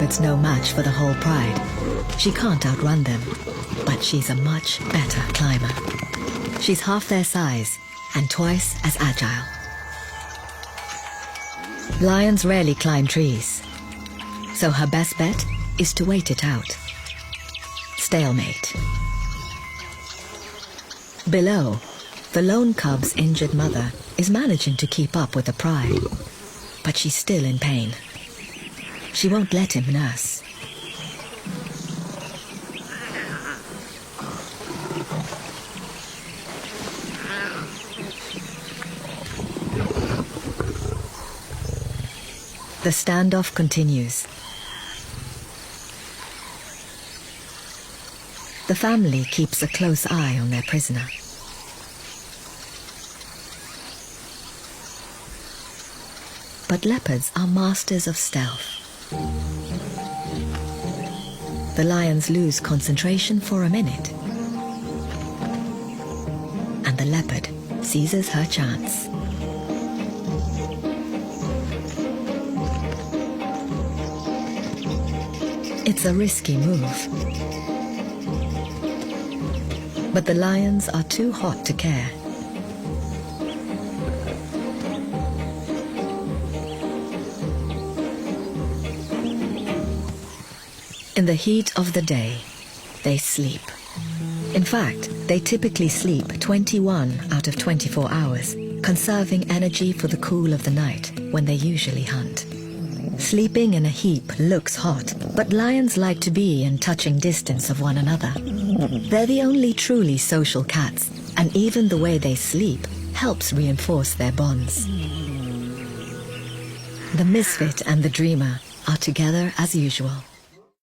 leopard's no match for the whole pride. She can't outrun them, but she's a much better climber. She's half their size and twice as agile. Lions rarely climb trees, so her best bet is to wait it out. Stalemate. Below, the lone cub's injured mother is managing to keep up with the pride, but she's still in pain. She won't let him nurse. The standoff continues. The family keeps a close eye on their prisoner. But leopards are masters of stealth. The lions lose concentration for a minute, and the leopard seizes her chance. It's a risky move, but the lions are too hot to care. In the heat of the day, they sleep. In fact, they typically sleep 21 out of 24 hours, conserving energy for the cool of the night when they usually hunt. Sleeping in a heap looks hot, but lions like to be in touching distance of one another. They're the only truly social cats, and even the way they sleep helps reinforce their bonds. The misfit and the dreamer are together as usual.